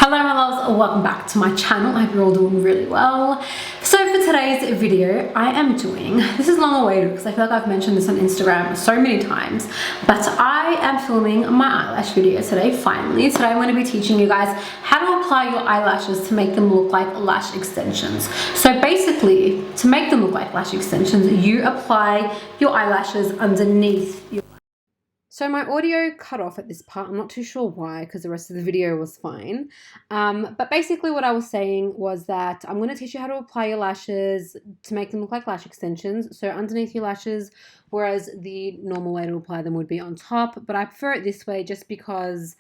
Hello my loves, welcome back to my channel. I hope you're all doing really well. So for today's video, I am doing, this is long awaited because I feel like I've mentioned this on Instagram so many times, but I am filming my eyelash video today, finally. Today I'm going to be teaching you guys how to apply your eyelashes to make them look like lash extensions. So basically, to make them look like lash extensions, you apply your eyelashes underneath your... So my audio cut off at this part. I'm not too sure why, because the rest of the video was fine. But basically what I was saying was that I'm going to teach you how to apply your lashes to make them look like lash extensions. So underneath your lashes, whereas the normal way to apply them would be on top. But I prefer it this way just because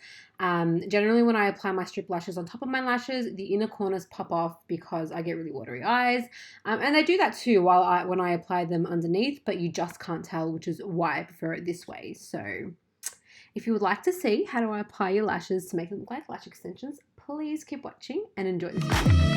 generally when I apply my strip lashes on top of my lashes, the inner corners pop off because I get really watery eyes. And they do that too when I apply them underneath, but you just can't tell, which is why I prefer it this way. So if you would like to see how do I apply your lashes to make them look like lash extensions, please keep watching and enjoy this video.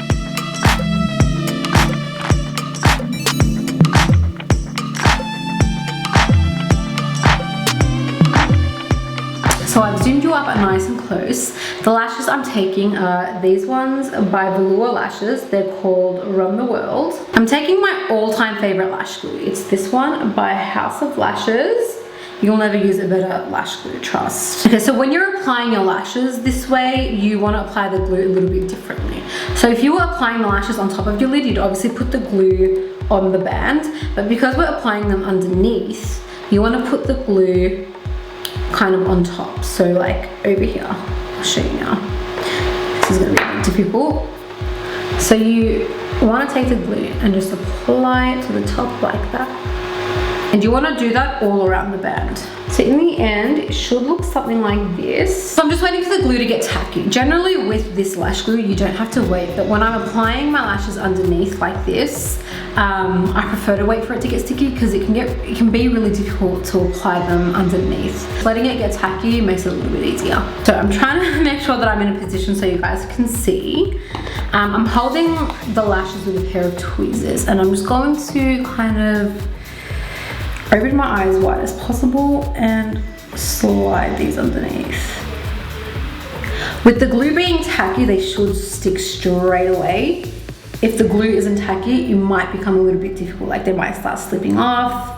So I've zoomed you up nice and close. The lashes I'm taking are these ones by Velour Lashes. They're called Run the World. I'm taking my all-time favorite lash glue. It's this one by House of Lashes. You'll never use a better lash glue, trust. Okay, so when you're applying your lashes this way, you want to apply the glue a little bit differently. So if you were applying the lashes on top of your lid, you'd obviously put the glue on the band, but because we're applying them underneath, you want to put the glue kind of on top, so like over here. I'll show you now. This is going to be a bit difficult. So you want to take the glue and just apply it to the top like that, and you want to do that all around the band. So in the end, it should look something like this. So I'm just waiting for the glue to get tacky. Generally with this lash glue, you don't have to wait, but when I'm applying my lashes underneath like this, I prefer to wait for it to get sticky because it can be really difficult to apply them underneath. Letting it get tacky makes it a little bit easier. So I'm trying to make sure that I'm in a position so you guys can see. I'm holding the lashes with a pair of tweezers, and I'm just going to kind of open my eyes wide as possible and slide these underneath. With the glue being tacky, they should stick straight away. If the glue isn't tacky, it might become a little bit difficult, like they might start slipping off.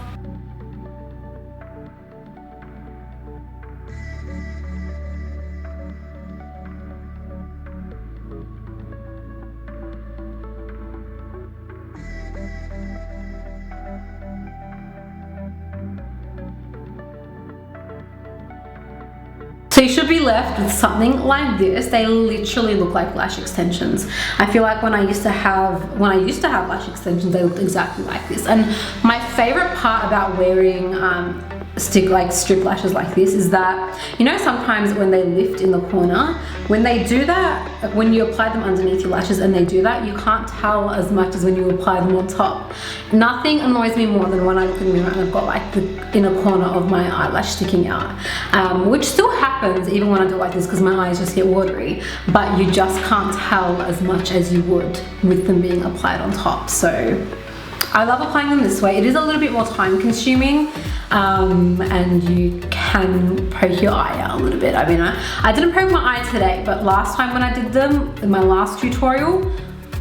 So you should be left with something like this. They literally look like lash extensions. I feel like when I used to have lash extensions, they looked exactly like this. And my favorite part about wearing strip lashes like this is that, you know, sometimes when they lift in the corner, when they do that, when you apply them underneath your lashes and they do that, you can't tell as much as when you apply them on top. Nothing annoys me more than when I look in the mirror and I've got like the inner corner of my eyelash sticking out, which still happens even when I do it like this because my eyes just get watery, but you just can't tell as much as you would with them being applied on top. So I love applying them this way. It is a little bit more time consuming, and you can poke your eye out a little bit. I mean, I didn't poke my eye today, but last time when I did them in my last tutorial,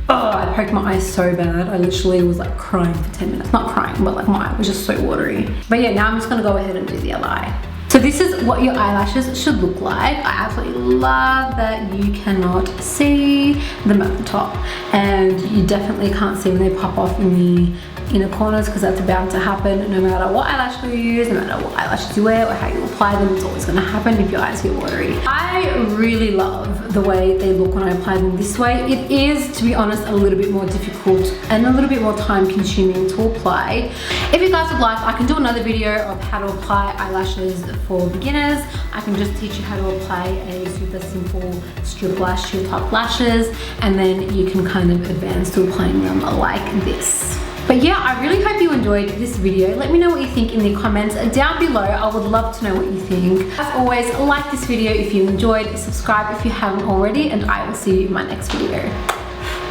I poked my eye so bad. I literally was like crying for 10 minutes. Not crying, but like my eye was just so watery. But yeah, now I'm just gonna go ahead and do the other eye. So this is what your eyelashes should look like. I absolutely love that you cannot see them at the top, and you definitely can't see when they pop off in the inner corners because that's bound to happen no matter what eyelash glue you use, no matter what eyelashes you wear or how you apply them. It's always going to happen if your eyes get watery. I really love the way they look when I apply them this way. It is, to be honest, a little bit more difficult and a little bit more time consuming to apply. If you guys would like, I can do another video of how to apply eyelashes for beginners. I can just teach you how to apply a super simple strip lash to your top lashes, and then you can kind of advance to applying them like this. But yeah, I really hope you enjoyed this video. Let me know what you think in the comments down below. I would love to know what you think. As always, like this video if you enjoyed, subscribe if you haven't already, and I will see you in my next video.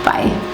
Bye.